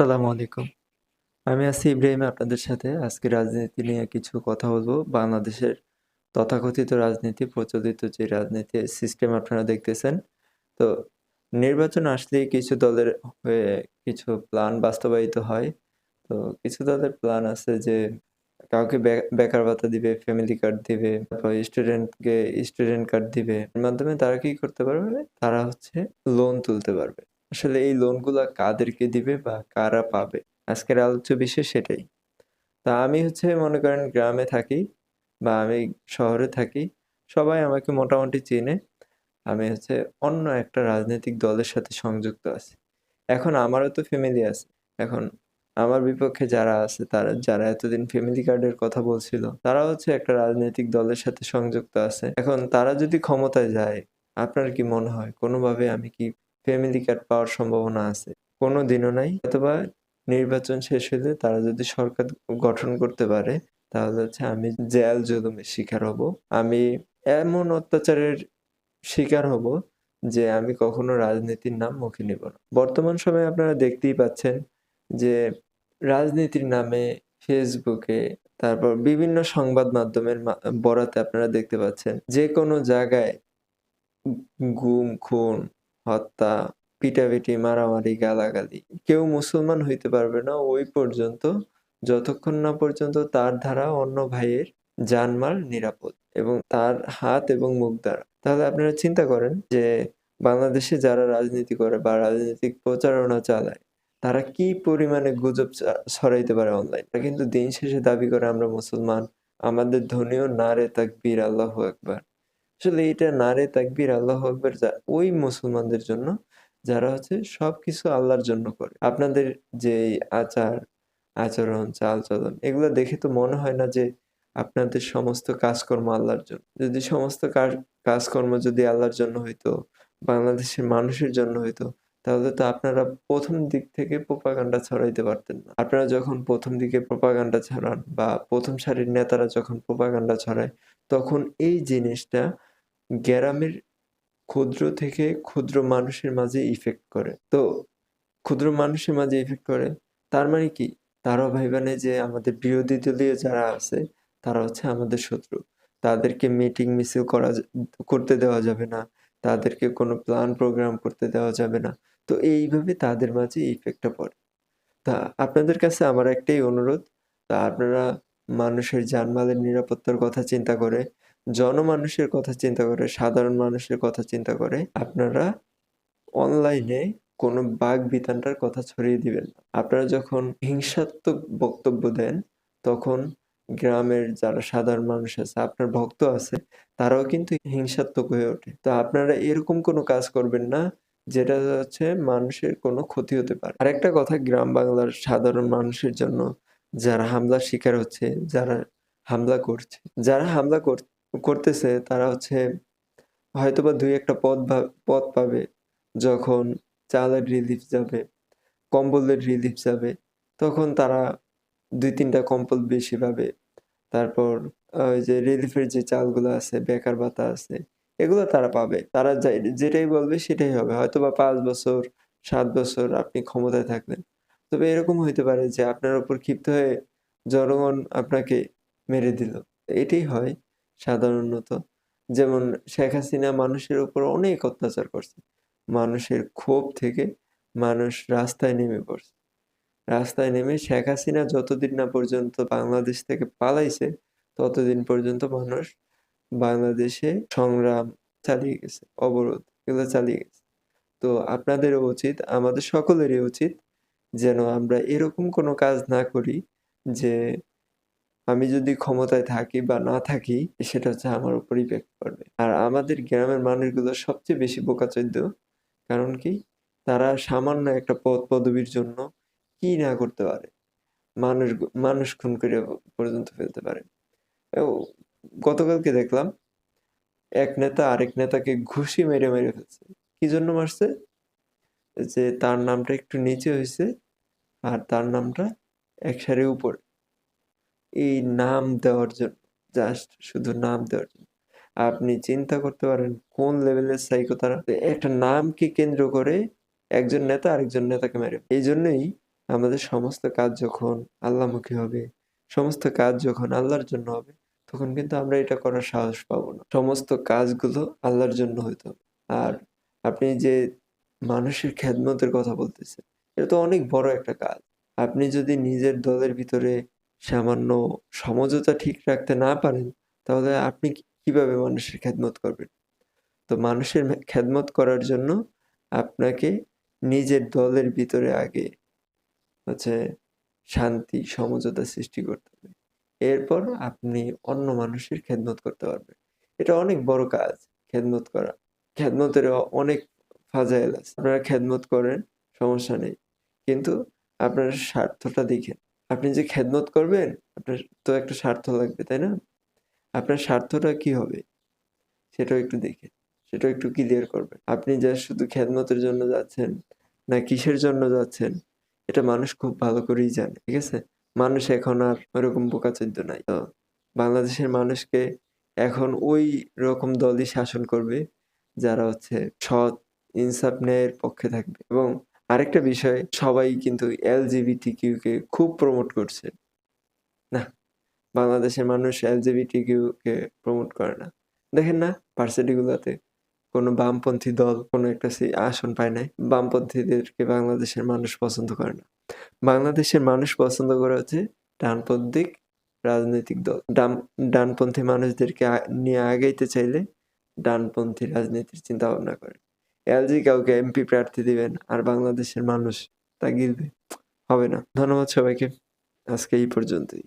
আসসালামু আলাইকুম। আমি আছি ইব্রাহিম আপনাদের সাথে। আজকে রাজনীতি নিয়ে কিছু কথা বলবো। বাংলাদেশের তথাকথিত রাজনীতি, প্রচলিত যে রাজনীতির সিস্টেম আপনারা দেখতেছেন। তো নির্বাচন আসলেই কিছু দলের হয়ে কিছু প্ল্যান বাস্তবায়িত হয়। তো কিছু দলের প্ল্যান আছে যে কাউকে বেকার ভাতা দিবে, ফ্যামিলি কার্ড দিবে, তারপর স্টুডেন্টকে স্টুডেন্ট কার্ড দিবে। এর মাধ্যমে তারা কি করতে পারবে? তারা হচ্ছে লোন তুলতে পারবে। আসলে এই লোনগুলা কাদেরকে দিবে বা কারা পাবে? আজকের আলোচ্য বিষয় সেটাই। তা আমি হচ্ছে মনে করেন গ্রামে থাকি বা আমি শহরে থাকি। সবাই আমাকে মোটামুটি চেনে। আমি হচ্ছে অন্য একটা রাজনৈতিক দলের সাথে সংযুক্ত আছি। এখন আমারও তো ফ্যামিলি আছে। এখন আমার বিপক্ষে যারা আছে যারা এতদিন ফ্যামিলি কার্ডের কথা বলছিল, তারা হচ্ছে একটা রাজনৈতিক দলের সাথে সংযুক্ত আছে। এখন তারা যদি ক্ষমতায় যায়, আপনার কি মনে হয় কোনোভাবে আমি কি ফ্যামিলি কার্ড পাওয়ার সম্ভাবনা আছে? কোনোদিনও নাই। হয়তোবা নির্বাচন শেষ হলে তারা যদি সরকার গঠন করতে পারে, তাহলে হচ্ছে আমি জেল-জুলুমের শিকার হব। আমি এমন অত্যাচারের শিকার হব যে আমি কখনো রাজনীতির নাম মুখে নিব না। বর্তমান সময়ে আপনারা দেখতেই পাচ্ছেন যে রাজনীতির নামে ফেসবুকে তারপর বিভিন্ন সংবাদ মাধ্যমের বরাতে আপনারা দেখতে পাচ্ছেন যেকোনো জায়গায় গুম, খুন, হত্যা, পিটাপিটি, মারামারি, গালাগালি। কেউ মুসলমান হইতে পারবে না ওই পর্যন্ত যতক্ষণ না পর্যন্ত তার দ্বারা অন্য ভাইয়ের জানমাল নিরাপদ এবং তার হাত এবং মুখ দ্বারা। তাহলে আপনারা চিন্তা করেন যে বাংলাদেশে যারা রাজনীতি করে বা রাজনৈতিক প্রচারণা চালায়, তারা কি পরিমাণে গুজব ছড়াইতে পারে অনলাইন। তারা কিন্তু দিন শেষে দাবি করে আমরা মুসলমান, আমাদের ধ্বনিও নারে তাকবীর আল্লাহু আকবার। আসলে এটা নারে তাকবীর আল্লাহু আকবার ওই মুসলমানদের জন্য যারা হচ্ছে সবকিছু আল্লাহর জন্য করে। আপনাদের যে এই আচরণ, চালচলন এগুলো দেখে তো মনে হয় না যে আপনাদের সমস্ত কাজকর্ম আল্লাহর জন্য। যদি সমস্ত কাজকর্ম যদি আল্লাহর জন্য হইতো, বাংলাদেশের মানুষের জন্য হইতো, তাহলে তো আপনারা ১ম দিক থেকে প্রোপাগান্ডা ছড়াইতে পারতেন না। আপনারা যখন ১ম দিকে প্রোপাগান্ডা ছড়ান বা ১ম সারির নেতারা যখন প্রোপাগান্ডা ছড়ায়, তখন এই জিনিসটা গ্রামের ক্ষুদ্র থেকে ক্ষুদ্র মানুষের মাঝে ইফেক্ট করে। তো ক্ষুদ্র মানুষের মাঝে ইফেক্ট করে। তার মানে কি? তারাও ভাইবা নেয় যে আমাদের বিরোধী দলীয় যারা আছে তারা হচ্ছে আমাদের শত্রু। তাদেরকে মিটিং মিছিল করতে দেওয়া যাবে না। তাদেরকে কোনো প্ল্যান প্রোগ্রাম করতে দেওয়া যাবে না। তো এইভাবে তাদের মাঝে ইফেক্টটা পড়ে। তা আপনাদের কাছে আমার একটাই অনুরোধ, আপনারা মানুষের জানমালের নিরাপত্তার কথা চিন্তা করে, জনমানুষের কথা চিন্তা করে, সাধারণ মানুষের কথা চিন্তা করে আপনারা অনলাইনে কোনো বাকবিতণ্ডার কথা ছড়িয়ে দিবেন না। আপনারা যখন হিংসাত্মক বক্তব্য দেন, তখন গ্রামের যারা সাধারণ মানুষ আছে, আপনার ভক্ত আছে, তারাও কিন্তু হিংসাত্মক হয়ে ওঠে। তো আপনারা এরকম কোনো কাজ করবেন না, যেটা হচ্ছে মানুষের কোনো ক্ষতি হতে পারে। আরেকটা কথা গ্রাম বাংলার সাধারণ মানুষের জন্য যারা হামলার শিকার হচ্ছে, যারা হামলা করছে, যারা হামলা করতেছে তারা হচ্ছে হয়তোবা ২-১ টা পদ পাবে। যখন চালের রিলিফ যাবে, কম্বলের রিলিফ যাবে, তখন তারা ২-৩ টা কম্বল বেশি পাবে। তারপর ওই যে রিলিফের যে চালগুলো আছে, বেকার ভাতা আছে, এগুলো তারা পাবে। তারা যেটাই বলবে সেটাই হবে। হয়তোবা ৫ বছর, ৭ বছর আপনি ক্ষমতায় থাকলেন। তবে এরকম হইতে পারে যে আপনার উপর ক্ষিপ্ত হয়ে জনগণ আপনাকে মেরে দিল। এটাই হয় সাধারণত। যেমন শেখ হাসিনা মানুষের উপর অনেক অত্যাচার করছে। মানুষের ক্ষোভ থেকে মানুষ রাস্তায় নেমে পড়ছে। রাস্তায় নেমে শেখ হাসিনা যতদিন না পর্যন্ত বাংলাদেশ থেকে পালাইছে, ততদিন পর্যন্ত মানুষ বাংলাদেশে সংগ্রাম চালিয়ে গেছে। অবরোধ এগুলো চালিয়ে গেছে। তো আপনাদেরও উচিত, আমাদের সকলেরই উচিত যেন আমরা এরকম কোনো কাজ না করি যে আমি যদি ক্ষমতায় থাকি বা না থাকি সেটা হচ্ছে আমার উপর ইফেক্ট পড়বে। আর আমাদের গ্রামের মানুষগুলো সবচেয়ে বেশি বোকাচোদ্দ। কারণ কি? তারা সামান্য একটা পদবির জন্য কি না করতে পারে। মানুষ খুন করে পর্যন্ত ফেলতে পারে। ও গতকালকে দেখলাম এক নেতা আরেক নেতাকে ঘুষি মেরে ফেলছে। কি জন্য মারছে? যে তার নামটা একটু নিচে হইছে আর তার নামটা এক সারি উপরে। এই নাম দেওয়ার জন্য, জাস্ট শুধু নাম দেওয়ার জন্য। আপনি চিন্তা করতে পারেন কোন লেভেলের সাইকো তারা? একটা নামকে কেন্দ্র করে একজন নেতা আরেকজন নেতাকে মেরে। এইজন্যই আমাদের সমস্ত কাজ যখন আল্লাহমুখী হবে, সমস্ত কাজ যখন আল্লাহর জন্য হবে, তখন কিন্তু আমরা এটা করার সাহস পাবো না। সমস্ত কাজগুলো আল্লাহর জন্য হইতে হবে। আর আপনি যে মানুষের খেদমতের কথা বলতেছেন, এটা তো অনেক বড় একটা কাজ। আপনি যদি নিজের দলের ভিতরে সামান্য সমঝোতা ঠিক রাখতে না পারেন, তাহলে আপনি কিভাবে মানুষের খেদমত করবেন? তো মানুষের খেদমত করার জন্য আপনাকে নিজের দলের ভিতরে আগে হচ্ছে শান্তি, সমঝোতা সৃষ্টি করতে হবে। এরপর আপনি অন্য মানুষের খেদমত করতে পারবেন। এটা অনেক বড় কাজ, খেদমত করা। খেদমতের অনেক ফাজাইল আছে। আপনারা খেদমত করেন, সমস্যা নেই। কিন্তু আপনার স্বার্থটা দেখেন। আপনি যে খেদমত করবেন, আপনার তো একটা স্বার্থ লাগবে, তাই না? আপনার স্বার্থটা কি হবে? সেটাও একটু দেখেন। সেটাও একটু ক্লিয়ার করবেন। আপনি জাস্ট শুধু খেদমতের জন্য যাচ্ছেন, না কিসের জন্য যাচ্ছেন, এটা মানুষ খুব ভালো করেই জানে। ঠিক আছে? মানুষ এখন আর ওরকম বোকাচোদ্দ নাই। তো বাংলাদেশের মানুষকে এখন ওই রকম দলই শাসন করবে, যারা হচ্ছে সৎ, ইনসাফ, ন্যায়ের পক্ষে থাকবে। এবং আরেকটা বিষয়, সবাই কিন্তু LGBTQ কে খুব প্রমোট করছে। না, বাংলাদেশের মানুষ LGBTQ কে প্রমোট করে না। দেখেন না ভার্সিটিগুলোতে কোনো বামপন্থী দল কোনো একটা আসন পায় নাই। বামপন্থীদেরকে বাংলাদেশের মানুষ পছন্দ করে না। বাংলাদেশের মানুষ পছন্দ করে হচ্ছে ডানপন্থী রাজনৈতিক দল। ডানপন্থী মানুষদেরকে নিয়ে আগাইতে চাইলে ডানপন্থী রাজনীতির চিন্তা ভাবনা করে। LG কাউকে MP প্রার্থী দিবেন আর বাংলাদেশের মানুষ তা গিলবে? হবে না। ধন্যবাদ সবাইকে। আজকে এই পর্যন্তই।